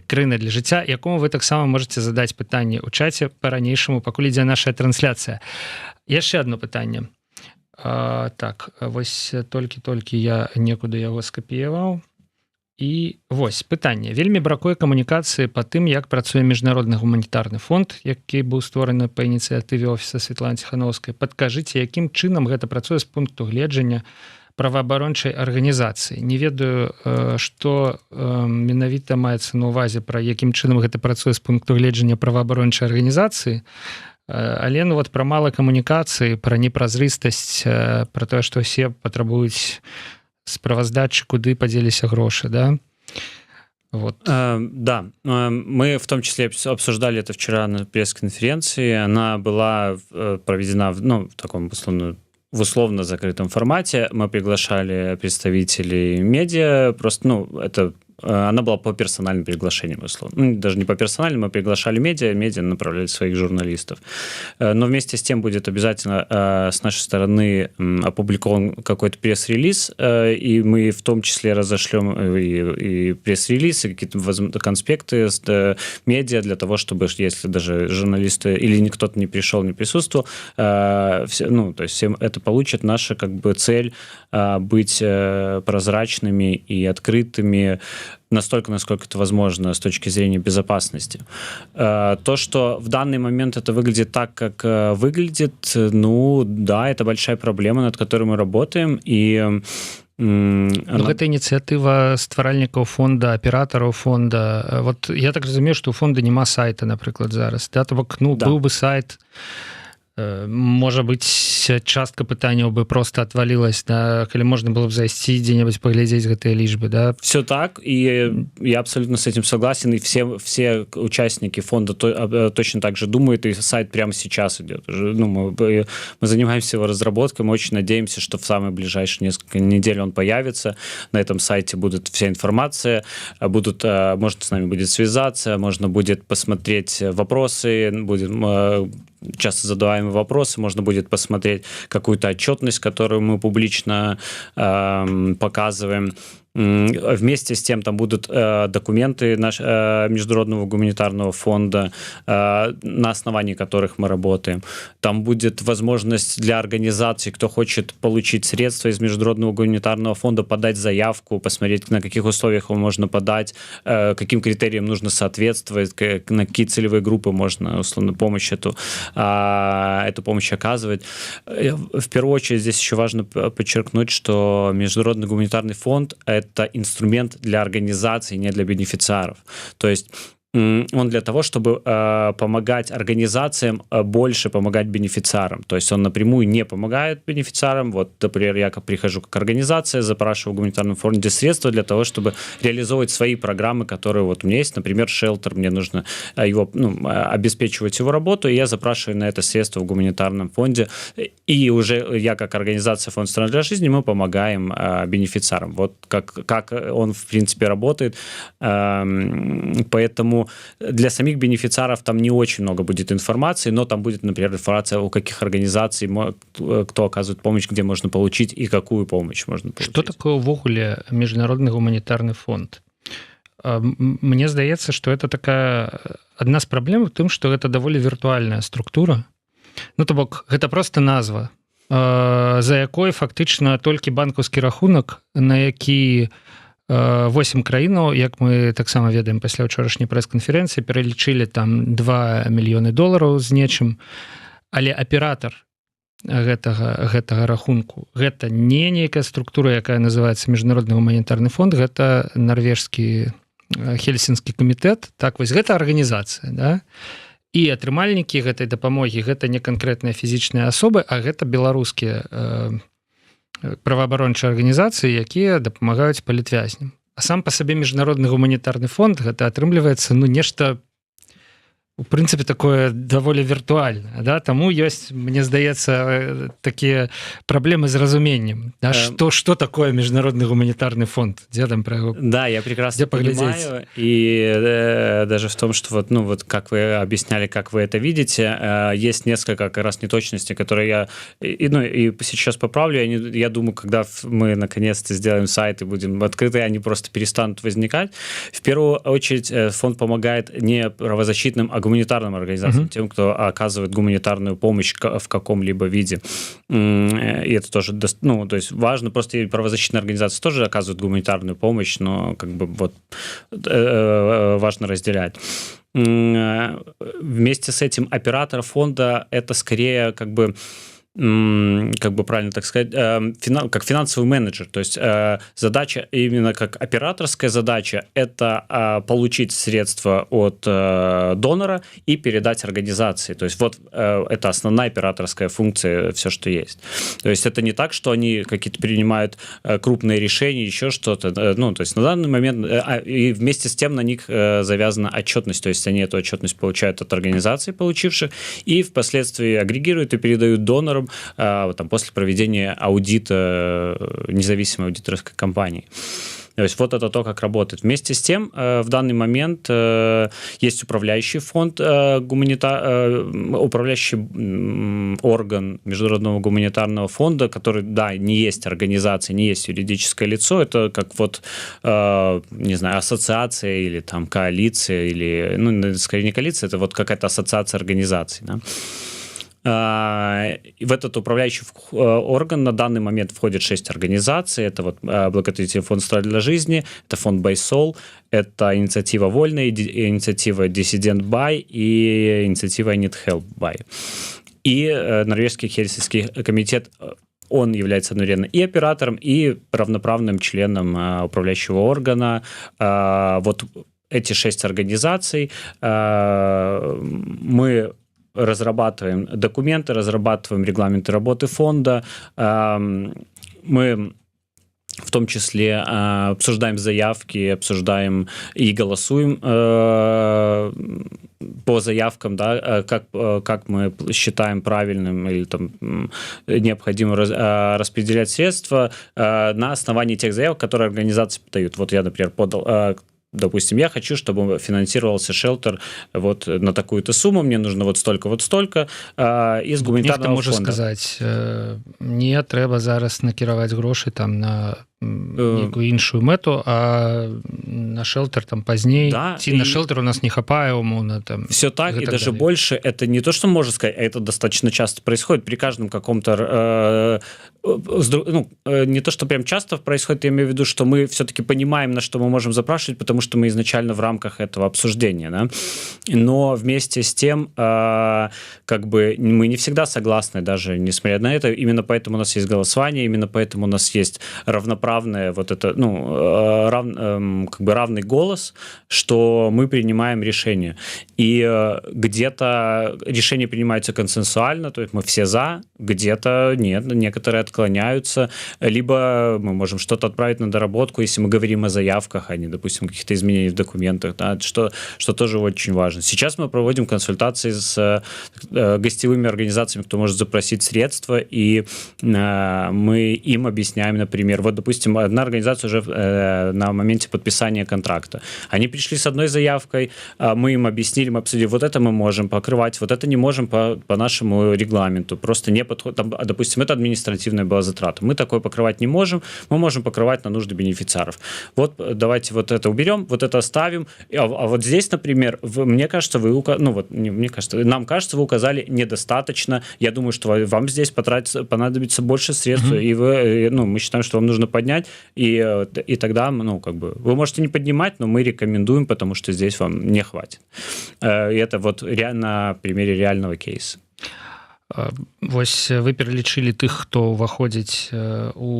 «Краіна для жыцця», якому вы таксама можаце задаць пытанне ў чаце па-ранейшаму, пакуль ідзе наша трансляцыя. Яшчэ одно пытанне. Так, вось толькі я некуды яго скапіяваў. І вось пытанне. Вельмі бракуе камунікацыі па тым, як працуе міжнародны гуманітарны фонд, які быў створаны па ініцыятыве офіса Светланы Ціхановскай. Падкажыце, якім чынам гэта працуе з пункту гледжання праваабарончай арганізацыі. Не ведаю, што менавіта маецца на ўвазе, пра якім чынам гэта працуе з пункту гледжання праваабарончай арганізацыі, але ну вот пра мала камунікацыі, пра непразрыстасць, пра тое, што ўсе патрабуюць справаздачы, куды падзеліся грошы, да? Вот. Да, мы в том числе обсуждали это вчера на пресс-конференции. Она была проведена в таком в условно закрытом формате. Мы приглашали представителей медиа, просто, она была по персональным приглашениям, условно. Даже не по персональным, мы приглашали медиа направляли своих журналистов. Но вместе с тем будет обязательно с нашей стороны опубликован какой-то пресс-релиз, и мы в том числе разошлем и пресс-релиз, и какие-то конспекты с медиа для того, чтобы, если даже журналисты или кто-то не пришел, не присутствовал, то есть всем это получит. Наша цель быть прозрачными и открытыми настолько, насколько это возможно с точки зрения безопасности. То, что в данный момент это выглядит так, как выглядит, да, это большая проблема, над которой мы работаем, и гэта ініцыятыва стваральнікаў фонда, аператараў фонда. Вот я так разумею, што ў фонда няма сайта, напрыклад, зараз. Да? То бок, быў бы сайт, можа быць, частка пытанняў бы просто отвалилась, да, калі можна было б зайсці дзе-небудзь паглядзець гэтыя лічбы, да? Все так, и я абсолютно с этим согласен, и все участники фонда точно так же думают, и сайт прямо сейчас идет. Мы занимаемся его разработкой, мы очень надеемся, что в самые ближайшие несколько недель он появится, на этом сайте будет вся информация, можно с нами будет связаться, можно будет посмотреть вопросы, часто задаваемые вопросы, можно будет посмотреть какую-то отчетность, которую мы публично показываем. Вместе с тем там будут документы Международного гуманитарного фонда, на основании которых мы работаем. Там будет возможность для организаций, кто хочет получить средства из Международного гуманитарного фонда, подать заявку, посмотреть, на каких условиях его можно подать, каким критериям нужно соответствовать, на какие целевые группы можно, условно, эту помощь оказывать. В первую очередь здесь еще важно подчеркнуть, что Международный гуманитарный фонд — это инструмент для организаций, не для бенефициаров. То есть он для того, чтобы помогать организациям больше помогать бенефициарам. То есть он напрямую не помогает бенефициарам. Вот, например, я прихожу как организация, запрашиваю в гуманитарном фонде средства для того, чтобы реализовывать свои программы, которые вот у меня есть. Например, шелтер, мне нужно его, обеспечивать его работу, и я запрашиваю на это средства в гуманитарном фонде. И уже я как организация Фонд «Страна для жизни» мы помогаем бенефициарам. Вот как он, в принципе, работает. Поэтому для самих бенефициаров там не очень много будет информации, но там будет, например, информация о каких организаций, кто оказывает помощь, где можно получить и какую помощь можно получить. Что такое увогуле Международный гуманитарный фонд? Мне здаецца, что это такая одна з праблем в тым, что это даволі віртуальная структура. Ну то бок гэта просто назва, за якой фактычна толькі банкаўскі рахунак, на які 8 краінаў, як мы таксама ведаем пасля ўчорашняй прэс-канферэнцыі, пералічылі там $2 мільёны з нечым, але аператар гэтага рахунку гэта не нейкая структура, якая называецца Міжнародны гуманітарны фонд, гэта нарвежскі Хельсінскі камітэт. Так вось гэта арганізацыя, да? І атрымальнікі гэтай дапамогі гэта не канкрэтныя фізічныя асобы, а гэта беларускія праваабарончыя арганізацыі, якія дапамагаюць палітвязням. А сам па сабе Міжнародны гуманітарны фонд гэта атрымліваецца нешта у прынцыпе такое даволі віртуальнае, да? Таму ёсць, мне здаецца, такія праблемы з разуменнем, да? Что такое Международный гуманитарный фонд? Где там про его? Да, я прекрасно понимаю, и даже в том, что вот как вы объясняли, как вы это видите, есть несколько как раз неточностей, которые я и сейчас поправлю. Я думаю, когда мы наконец-то сделаем сайт и будем открыты, они просто перестанут возникать. В первую очередь фонд помогает не правозащитным, а гуманитарным организациям, тем, кто оказывает гуманитарную помощь в каком-либо виде. И это тоже, то есть важно, просто и правозащитные организации тоже оказывают гуманитарную помощь, но как бы вот важно разделять. Вместе с этим оператор фонда это скорее как бы правильно так сказать, как финансовый менеджер. То есть задача именно как операторская задача – это получить средства от донора и передать организации. То есть вот это основная операторская функция, все, что есть. То есть это не так, что они какие-то принимают крупные решения, еще что-то. То есть на данный момент и вместе с тем на них завязана отчетность. То есть они эту отчетность получают от организаций, получивших, и впоследствии агрегируют и передают донорам там, после проведения аудита независимой аудиторской компании. То есть вот это то, как работает. Вместе с тем, в данный момент есть управляющий фонд, управляющий орган Международного гуманитарного фонда, который, да, не есть организация, не есть юридическое лицо, это как вот, не знаю, ассоциация или там коалиция, или, скорее не коалиция, это вот какая-то ассоциация организаций, да. В этот управляющий орган на данный момент входит 6 организаций. Это вот благотворительный фонд «Страна для жизни», это фонд «Байсол», это инициатива «Вольная», инициатива «Диссидент Бай» и инициатива «I Need Help Бай». И Норвежский Хельсинский комитет, он является одновременно и оператором, и равноправным членом управляющего органа. Вот эти 6 организаций мы разрабатываем документы, разрабатываем регламенты работы фонда. Мы в том числе обсуждаем заявки, обсуждаем и голосуем по заявкам, да, как мы считаем правильным или там необходимо распределять средства на основании тех заявок, которые организации подают. Вот я, например, подал... Допустим, я хочу, чтобы финансировался шелтер вот на такую-то сумму, мне нужно вот столько из гуманитарного можно фонда. Сказать, не трэба зараз накіраваць грошы там на некую іншую мэту, а на шелтер там пазней, да, на шелтер у нас не хапае умоўна там. Все так, и даже далее. Больше, это не то, что можно сказать, а это достаточно часто происходит при каждом каком-то, не то, что прям часто происходит, я имею в виду, что мы все-таки понимаем, на что мы можем запрашивать, потому что мы изначально в рамках этого обсуждения, да? Но вместе с тем, как бы мы не всегда согласны, даже несмотря на это, именно поэтому у нас есть голосование, именно поэтому у нас есть равноправие равноправное вот это, как бы равный голос, что мы принимаем решение. И где-то решения принимаются консенсуально, то есть мы все за, где-то нет, некоторые отклоняются, либо мы можем что-то отправить на доработку, если мы говорим о заявках, а не, допустим, каких-то изменений в документах, да, что тоже очень важно. Сейчас мы проводим консультации с гостевыми организациями, кто может запросить средства, и мы им объясняем, например, вот, допустим, одна организация уже на моменте подписания контракта. Они пришли с одной заявкой, мы им объяснили, мы обсудили, вот это мы можем покрывать, вот это не можем по нашему регламенту, просто не подходит, там, допустим, это административная была затрата, мы такое покрывать не можем, мы можем покрывать на нужды бенефициаров. Вот давайте вот это уберем, вот это оставим, а вот здесь, например, мне кажется, нам кажется, вы указали недостаточно, я думаю, что вам здесь понадобится больше средств, и мы считаем, что вам нужно поднять, и тогда, вы можете не поднимать, но мы рекомендуем, потому что здесь вам не хватит. И это вот на примере реального кейса. Вось вы пералічылі тых, хто ўваходзіць у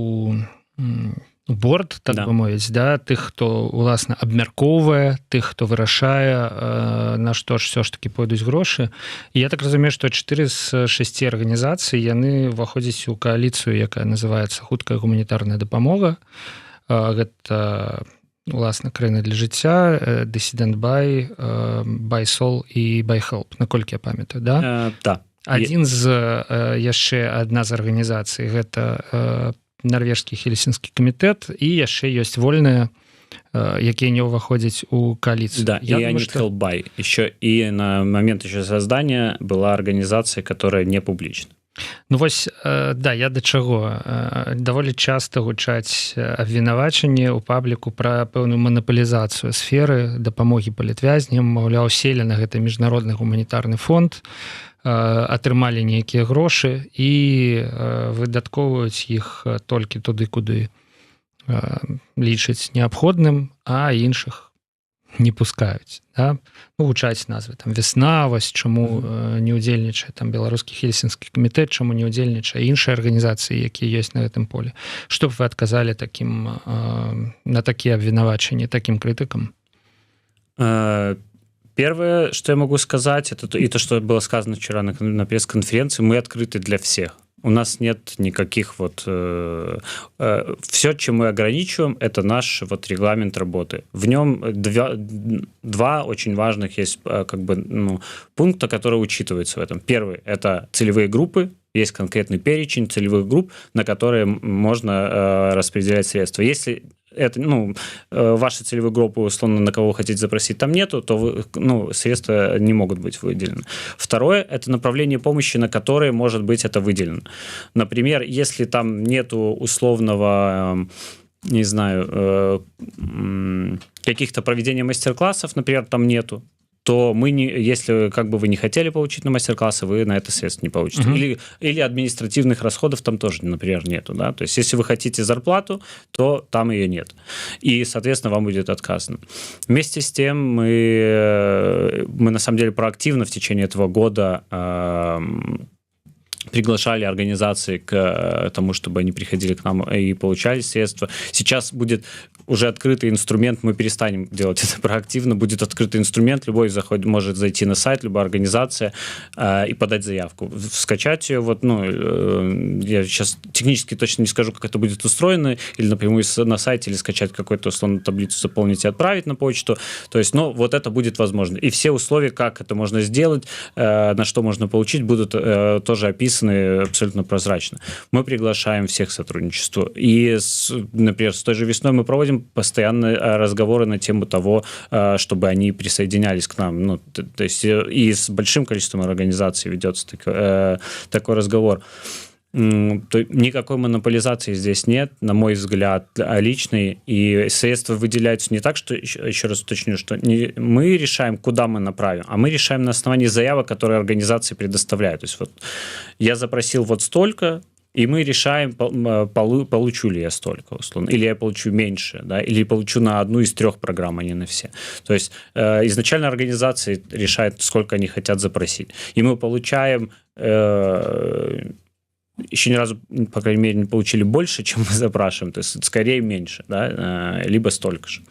борт, так бы мовіць, да, тых, хто уласна абмяркоўвае, тых, хто вырашае, на што ж все ж таки пойдуць грошы. І я так разумею, што 4 з 6 арганізацый яны ўваходзяць у кааліцыю, якая называецца хуткая гуманітарная дапамога. Гэта уласна краіна для жыцця, Dissident Buy, Buy Sol і Buy Help, наколькі я памятаю, да? Да. Адна з арганізацый гэта нарвежскі хельсінскі камітэт, і яшчэ ёсць вольныя, якія не ўваходзяць у коалицию. Да, и Help Buy. Еще и на момент еще создания была организация, которая не публична. Ну вось, да, я да чаго. Даволі часта гучаць абвінавачанні ў пабліку пра пэўную манапалізацыю сферы дапамогі палітвязням, маўляў, селі на гэты міжнародны гуманітарны фонд, атрымалі нейкія грошы і выдаткоўваюць іх толькі туды, куды лічаць неабходным, а іншых не пускаюць. Да? Гучаць назвы там «Весна», вось чаму не ўдзельнічае там беларускі хельсінскі камітэт, чаму не ўдзельнічае іншыя арганізацыі, якія ёсць на гэтым поле. Што б вы адказалі на такія абвінавачанні такім крытыкам? Первое, что я могу сказать, это и то, что было сказано вчера на пресс-конференции, мы открыты для всех. У нас нет никаких все, чем мы ограничиваем, это наш регламент работы. В нем два очень важных есть пункта, которые учитываются в этом. Первый – это целевые группы. Есть конкретный перечень целевых групп, на которые можно распределять средства. Если это, ваши целевые группы, условно, на кого вы хотите запросить, там нету, то средства не могут быть выделены. Второе – это направление помощи, на которые, может быть, это выделено. Например, если там нету условного, не знаю, каких-то проведения мастер-классов, например, там нету, то если вы не хотели получить на мастер-классы, вы на это средств не получите. Или административных расходов там тоже, например, нету. Да? То есть если вы хотите зарплату, то там ее нет. И, соответственно, вам будет отказано. Вместе с тем мы на самом деле проактивно в течение этого года приглашали организации к тому, чтобы они приходили к нам и получали средства. Сейчас будет уже открытый инструмент, мы перестанем делать это проактивно, будет открытый инструмент, любой может зайти на сайт, любая организация и подать заявку. Скачать ее, я сейчас технически точно не скажу, как это будет устроено, или напрямую на сайте, или скачать какую-то условную таблицу, заполнить и отправить на почту. То есть, это будет возможно. И все условия, как это можно сделать, на что можно получить, будут тоже описаны абсолютно прозрачно. Мы приглашаем всех к сотрудничеству. И, например, с той же весной мы проводим постоянные разговоры на тему того, чтобы они присоединялись к нам. То есть и с большим количеством организаций ведется такой разговор. Никакой монополизации здесь нет, на мой взгляд, личной, и средства выделяются не так, что, еще раз уточню, что мы решаем, куда мы направим, а мы решаем на основании заявок, которые организации предоставляют. То есть я запросил столько, и мы решаем, получу ли я столько, условно, или я получу меньше, да, или получу на одну из 3 программ, а не на все. То есть изначально организации решают, сколько они хотят запросить. И мы получаем еще ни разу, по крайней мере, не получили больше, чем мы запрашиваем, то есть скорее меньше, да, либо столько же.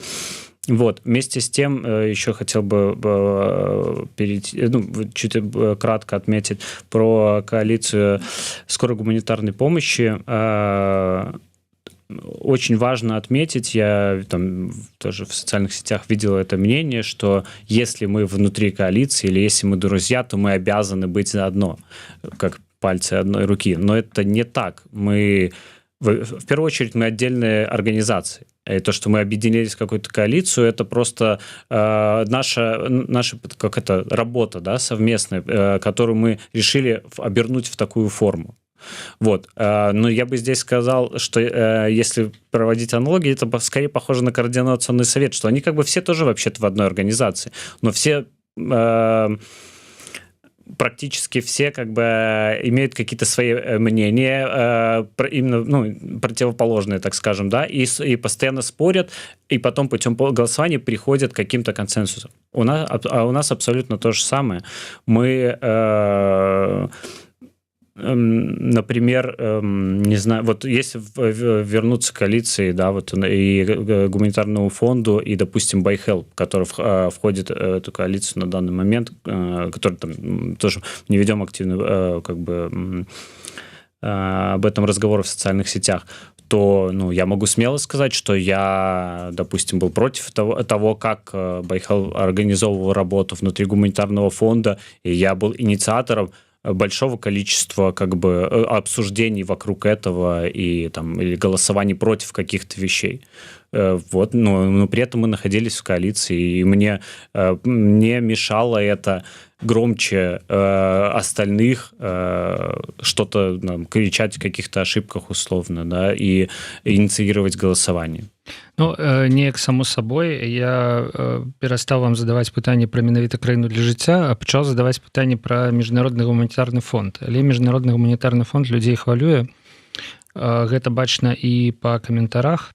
Вот, вместе с тем еще хотел бы перейти, чуть кратко отметить про коалицию скорой гуманитарной помощи. Очень важно отметить, я там тоже в социальных сетях видел это мнение, что если мы внутри коалиции или если мы друзья, то мы обязаны быть заодно, как пальцы одной руки. Но это не так. Мы, в первую очередь, мы отдельные организации. И то, что мы объединились в какую-то коалицию, это просто наша как это, работа, да, совместная, которую мы решили обернуть в такую форму. Вот. Но я бы здесь сказал, что если проводить аналогии, это скорее похоже на координационный совет, что они как бы все тоже вообще-то в одной организации, но все... практически все как бы имеют какие-то свои мнения, именно противоположные, так скажем, да, и постоянно спорят, и потом путем голосования приходят к каким-то консенсусам. У нас абсолютно то же самое. Мы... например, не знаю, вот если вернуться к коалиции, да, вот и гуманитарному фонду, и, допустим, BuyHelp, который входит в эту коалицию на данный момент, который там тоже не ведем активно как бы об этом разговор в социальных сетях, то я могу смело сказать, что я, допустим, был против того, как BuyHelp организовывал работу внутри гуманитарного фонда, и я был инициатором большого количества как бы обсуждений вокруг этого и там или голосований против каких-то вещей. Вот, но при этом мы находились в коалиции, и мне не мешало это громче остальных что-то кричать о каких-то ошибках условно, да, и инициировать голосование. Неяк само сабой я перастаў вам задаваць пытанні пра менавіта краіну для жыцця, а пачаў задаваць пытанні пра міжнародны гуманітарны фонд. Але міжнародны гуманітарны фонд людзей хвалюе. Гэта бачна і па каментарах.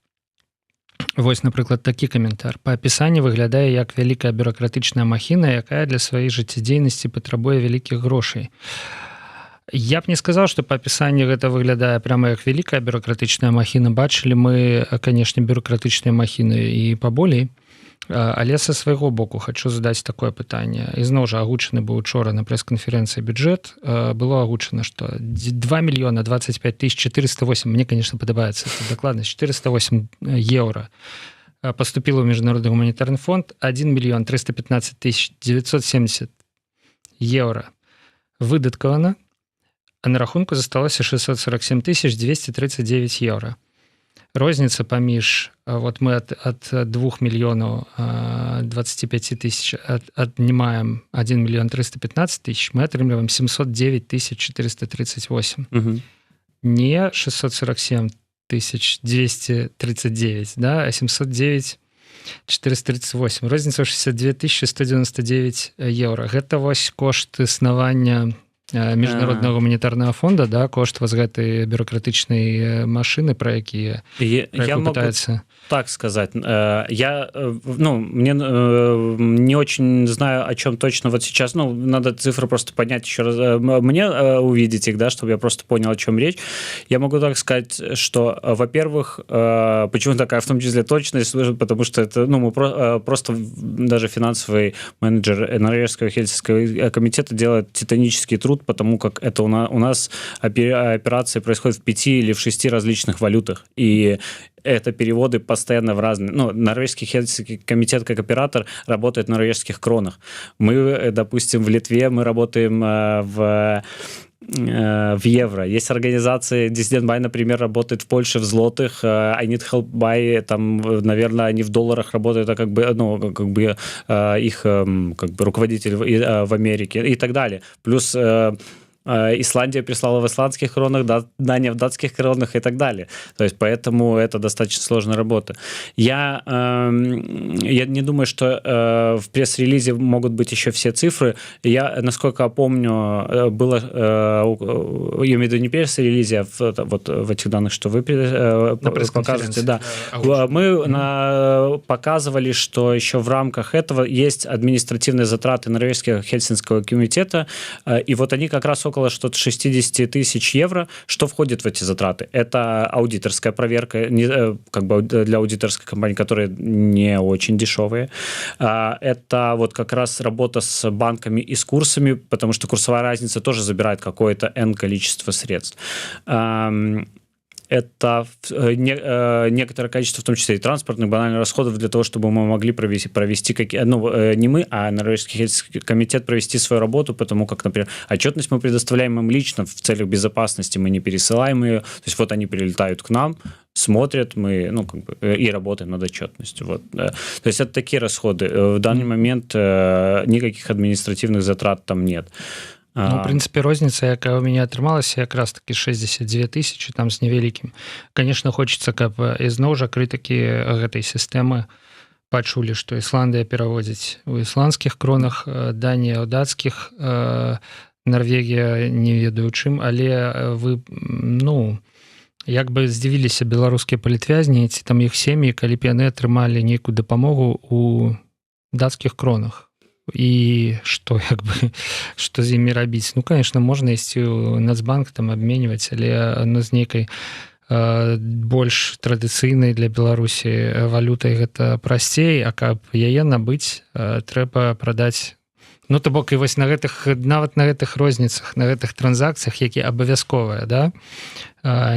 Вось, напрыклад, такі каментар. Па апісанні выглядае як вялікая бюракратычная махіна, якая для сваёй жыццядзейнасці патрабуе вялікіх грошай. Я б не сказаў, што па апісанні гэта выглядае прямо як вялікая бюракратычная махіна. Бачылі мы, канешне, бюракратычныя махіны і паболей, але са свайго боку хочу задаць такое пытанне. Ізноў жа агучаны быў учора на прэс-канферэнцыі бюджэт. Было агучана, што 2 мільёна 25 тысяч 408, мне, конечно, падабаецца дакладнасць, 408 еўра поступила в Международный гуманитарный фонд, 1 миллион 315 тысяч 970 еўра выдаткавана, а на рахунку засталося 647 тысяч 239 еўра. Розніца паміж, вот мы от 2 миллионов 25 тысяч отнимаем 1 миллион 315 тысяч, мы отрымливаем 709 тысяч 438. Угу. Не 647 тысяч 239, да, а 709 438. Розніца 62 тысячи 199 еўра. Гэта вось кошт існавання міжнароднага гуманітарнага фонда, да, кошт вось гэтай бюрократычнай машины, про якія пытаются... Так сказать. Я, мне не очень знаю, о чем точно вот сейчас. Надо цифры просто поднять еще раз. Мне увидеть их, да, чтобы я просто понял, о чем речь. Я могу так сказать, что, во-первых, почему такая в том числе точность, потому что это, мы просто даже финансовый менеджер Норвежского Хельсинского комитета делает титанический труд, потому как это у нас операции происходят в 5 или в 6 различных валютах. И это переводы постоянно в разные... Норвежский Хельсинский комитет как оператор работает в норвежских кронах. Мы, допустим, в Литве мы работаем в евро. Есть организации, Dissident Buy, например, работает в Польше в злотых, I Need Help Buy, там, наверное, они в долларах работают, а их руководитель в Америке и так далее. Плюс Исландия прислала в исландских кронах, Дания в датских кронах и так далее. То есть поэтому это достаточно сложная работа. Я не думаю, что в пресс-релизе могут быть еще все цифры. Я, насколько я помню, было, я имею в виду не пресс-релизе, а вот в этих данных, что вы показываете. Да. Мы показывали, что еще в рамках этого есть административные затраты Норвежского Хельсинского комитета, и вот они как раз около что-то 60 тысяч евро. Что входит в эти затраты? Это аудиторская проверка, как бы для аудиторской компании, которые не очень дешевые. Это вот как раз работа с банками и с курсами, потому что курсовая разница тоже забирает какое-то N количество средств. Это некоторое количество, в том числе и транспортных, банальных расходов для того, чтобы мы могли провести не мы, а Норвежский этический комитет провести свою работу, потому как, например, отчетность мы предоставляем им лично в целях безопасности, мы не пересылаем ее, то есть вот они прилетают к нам, смотрят, мы и работаем над отчетностью. Вот. То есть это такие расходы. В данный момент никаких административных затрат там нет. Ну, в прынцыпе, розніца, якая ў мяне атрымалася, якраз такі 62 тысячи там з невялікім. Конечно, хочется, каб ізноў жа крытыкі гэтай сістэмы пачулі, што Ісландыя пераводзіць у ісландскіх кронах, Данія ў дацкіх, Норвегія не ведаю чым, але вы, як бы здзівіліся беларускія палітвязні, ці там іх сем'і, калі б яны атрымалі нейкую дапамогу у дацкіх кронах. І што з імі рабіць? Конечно, можна ісці ў Нацбанк там абменьваць, але з нейкай больш традыцыйнай для Беларусі валютай гэта прасцей, а каб яе набыць, трэба прадаць. То бок і вось нават на гэтых розніцах, на гэтых транзакцыях, які абавязковыя, да,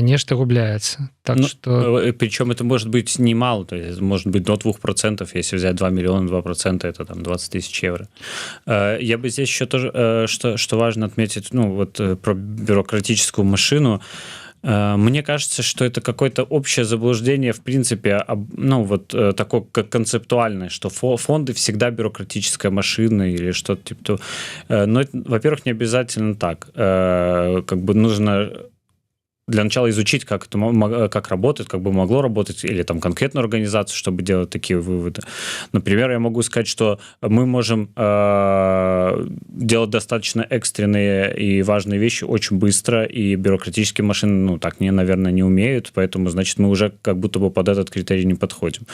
нешта губляется. Так что... Причем это может быть немало, то есть может быть до 2%, если взять 2 миллиона, 2% это там 20 тысяч евро. Я бы здесь еще тоже, что важно отметить, про бюрократическую машину. Мне кажется, что это какое-то общее заблуждение, в принципе, такое как концептуальное, что фонды всегда бюрократическая машина или что-то типа того. Но это, во-первых, не обязательно так. Нужно для начала изучить, как работает, как бы могло работать, или там конкретную организацию, чтобы делать такие выводы. Например, я могу сказать, что мы можем делать достаточно экстренные и важные вещи очень быстро, и бюрократические машины, наверное, не умеют, поэтому, значит, мы уже как будто бы под этот критерий не подходим.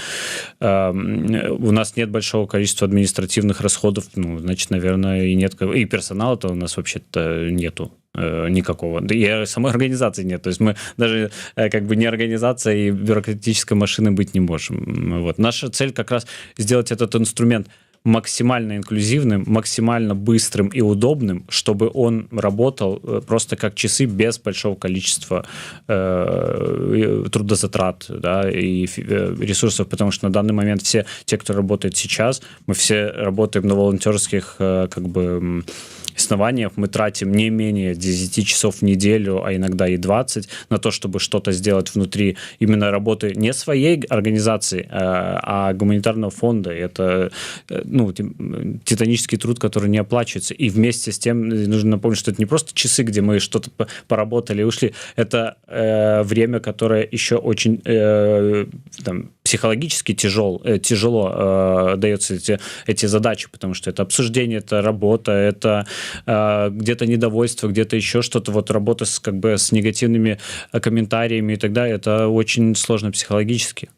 У нас нет большого количества административных расходов, значит, наверное, и нет, и персонала-то у нас вообще-то нету никакого. И самой организации нет. То есть мы даже не организация и бюрократической машины быть не можем. Вот. Наша цель как раз сделать этот инструмент максимально инклюзивным, максимально быстрым и удобным, чтобы он работал просто как часы без большого количества трудозатрат, да, и ресурсов, потому что на данный момент все те, кто работает сейчас, мы все работаем на волонтерских основаниях, мы тратим не менее 10 часов в неделю, а иногда и 20 на то, чтобы что-то сделать внутри именно работы не своей организации, а гуманитарного фонда. Это титанический труд, который не оплачивается. И вместе с тем нужно напомнить, что это не просто часы, где мы что-то поработали и ушли. Это время, которое еще очень психологически тяжело дается эти задачи, потому что это обсуждение, это работа, это где-то недовольство, где-то еще что-то, работа с негативными комментариями и так далее. Это очень сложно психологически.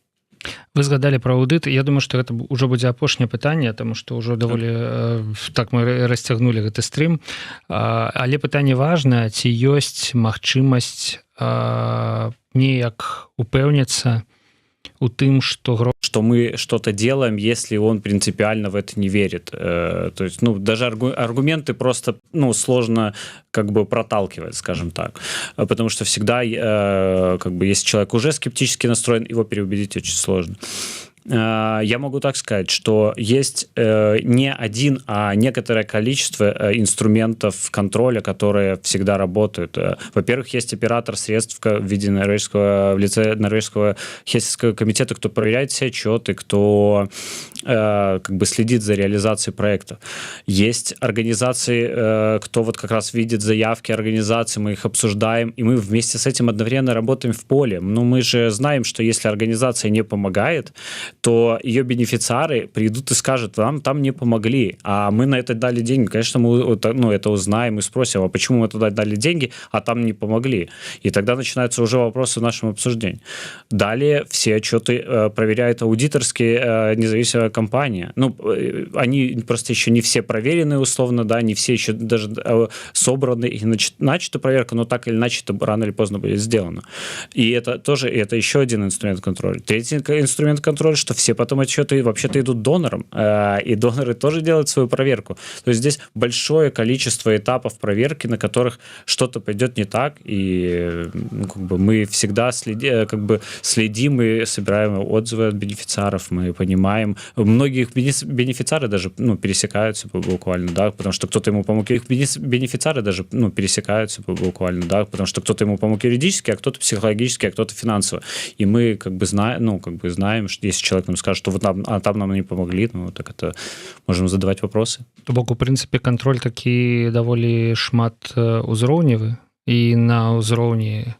Вы згадалі пра аўдыт. Я думаю, што гэта ўжо будзе апошняе пытанне, таму што ўжо даволі так мы расцягнулі гэты стрым. Але пытанне важнае, ці ёсць магчымасць неяк упэўніцца у тым, что мы что-то делаем, если он принципиально в это не верит. То есть, даже аргументы просто, сложно проталкивать, скажем так. Потому что всегда, если человек уже скептически настроен, его переубедить очень сложно. Я могу так сказать, что есть не один, а некоторое количество инструментов контроля, которые всегда работают. Во-первых, есть оператор средств в виде в лице Норвежского Хельсинского комитета, кто проверяет все отчеты, кто следит за реализацией проектов. Есть организации, кто как раз видит заявки организаций, мы их обсуждаем, и мы вместе с этим одновременно работаем в поле. Но мы же знаем, что если организация не помогает, то ее бенефициары придут и скажут, нам там не помогли, а мы на это дали деньги. Конечно, мы это узнаем и спросим, а почему мы туда дали деньги, а там не помогли. И тогда начинаются уже вопросы в нашем обсуждении. Далее все отчеты проверяет аудиторские независимая компания. Ну, они просто еще не все проверены условно, да, не все еще даже собраны и начата проверка, но так или иначе это рано или поздно будет сделано. И это тоже, это еще один инструмент контроля. Третий инструмент контроля, что все потом отчеты вообще-то идут донорам, и доноры тоже делают свою проверку. То есть здесь большое количество этапов проверки, на которых что-то пойдет не так, и мы всегда следим и собираем отзывы от бенефициаров, мы понимаем. Многие бенефициары даже пересекаются буквально, да, потому что кто-то ему помог. Их бенефициары даже пересекаются буквально, да, потому что кто-то ему помог юридически, а кто-то психологически, а кто-то финансово. И мы знаем, что если человек нам скажет, что вот там нам не помогли, так это можем задавать вопросы. То бок, у прынцыпе, кантроль такі даволі шмат узроўневы і на ўзроўні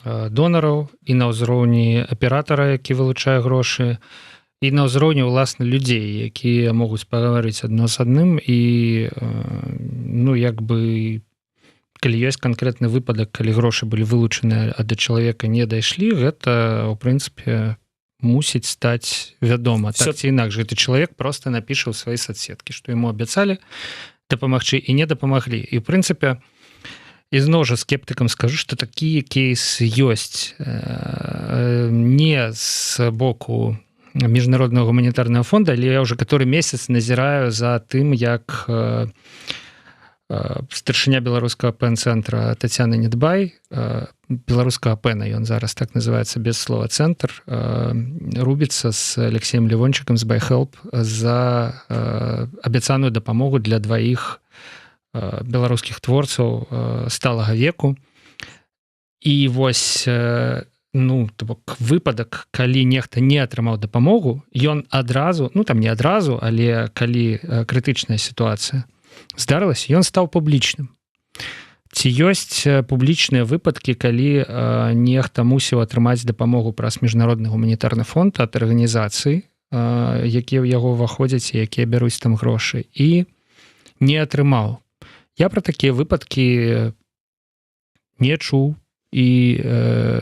донараў, і на ўзроўні аператара, які вылучае грошы, і на ўзроўні ўласна людзей, якія могуць пагаварыць адно з адным і калі ёсць канкрэтны выпадак, калі грошы былі вылучаны, а да чалавека не дайшлі, гэта ў прынцыпе мусіць стаць вядома. Так ці інакш, гэты чалавек проста напіша ў свае соцсеткі, што яму абяцалі дапамагчы і не дапамаглі. І ў прынцыпе ізноў жа скептыкам скажу, што такія кейсы ёсць не з боку міжнароднага гуманітарнага фонда, але я ўжо каторы месяц назіраю за тым, як старшыня беларускага пэн-цэнтра Тацяна Недбай, беларускага пэна, ён зараз так называецца без слова цэнтр, рубіцца з Алексеем Левончыкам з BuyHelp за абяцаную дапамогу для дваіх беларускіх творцаў сталага веку. І вось выпадак, калі нехта не атрымаў дапамогу, ён адразу, там не адразу, але калі крытычная сітуацыя здарылася, ён стаў публічным. Ці ёсць публічныя выпадкі, калі нехта мусіў атрымаць дапамогу праз міжнародны гуманітарны фонд ад арганізацый, якія ў яго ўваходзяць і якія бяруць там грошы, і не атрымаў. Я пра такія выпадкі не чуў, і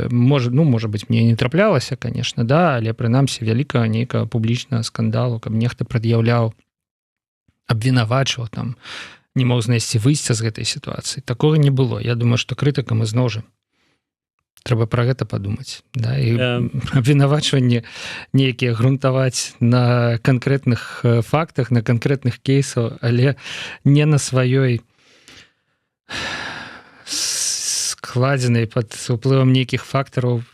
можа быць, мне не траплялася, конечно, да, але прынамсі вялікага нейкага публічнага скандалу, каб нехта прад'яўляў, абвінавачваў, там не мог знайсці выйсця з гэтай сітуацыі. Такога не было. Я думаю, што крытыкам ізноў жа трэба пра гэта падумаць, да, і абвінавачванне нейкія грунтаваць на канкрэтных фактах, на канкрэтных кейсах, але не на сваёй складзенай пад уплывам нейкіх фактараў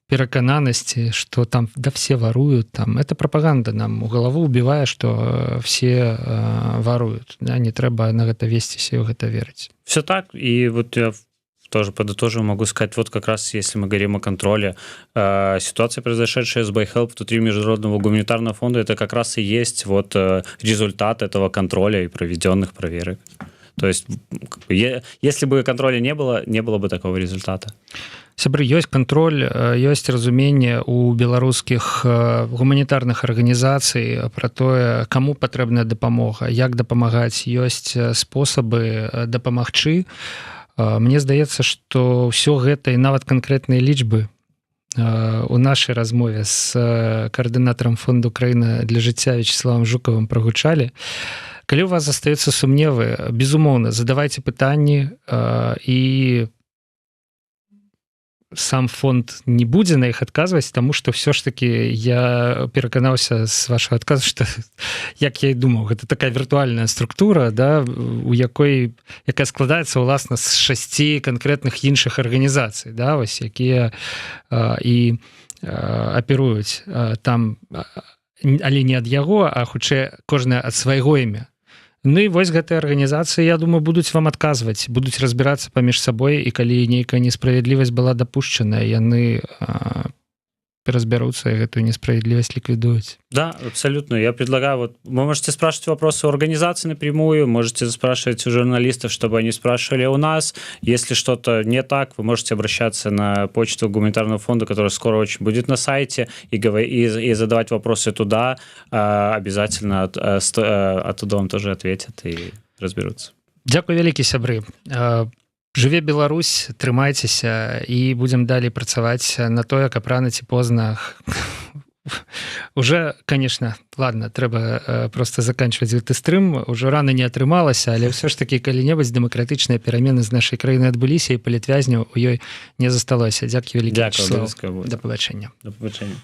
перакананасці, што там все варуют, там это пропаганда нам у галаву убівае, што все варуют, да? Не трэба на гэта весціся і ў гэта верыць. Все так, и вот я тоже подытоживаю, могу сказать, вот как раз если мы говорим о контроле, ситуация, произошедшая с BuyHelp внутри Международного гуманитарного фонда, это как раз и есть вот результат этого контроля и проведенных проверок. То есть если бы контроля не было бы такого результата. Сябры, ёсць кантроль, ёсць разуменне у беларускіх гуманітарных арганізацый пра тое, каму патрэбная дапамога, як дапамагаць, ёсць спосабы дапамагчы. Мне здаецца, што ўсё гэта і нават канкрэтныя лічбы у нашай размове з каардынатарам фонду «Украіна для жыцця» Вячеславам Жукавым прагучалі. Калі у вас застаюцца сумневы, безумоўна, задавайце пытанні, і сам фонд не будзе на іх адказваць, таму што ўсё ж такі я пераканаўся з вашага адказу, што, як я і думаў, гэта такая віртуальная структура, да, якая складаецца ўласна з 6 канкрэтных іншых арганізацый, да, вось, якія і аперуюць там, але не ад яго, а хутчэй кожная ад свайго імя. Ну і вось гэтыя арганізацыі, я думаю, будуць вам адказваць, будуць разбірацца паміж сабой, і калі нейкая несправядлівасць была дапушчаная, яны разбяруцца і гэтую несправедливость ликвидуюць. Да, абсолютно. Я предлагаю, вот вы можете спрашивать вопросы у организации напрямую, можете спрашивать у журналистов, чтобы они спрашивали у нас. Если что-то не так, вы можете обращаться на почту гуманитарного фонда, которая скоро очень будет на сайте, и задавать вопросы туда. Обязательно оттуда вам тоже ответят и разберутся. Дзякуй вялікі, сябры. Жыве Беларусь, трымайцеся і будзем далей працаваць на тое, каб рана ці позна уже, конечно, ладно, трэба просто заканчивать гэты стрым, уже рано не атрымалася, але ўсё ж таки калі-небудзь дэмакратычныя перамены з нашай краіны адбыліся і палітвязняў у ёй не засталося. Дзякуй вялікі, Вячеслав. Да пабачэння. До побачення.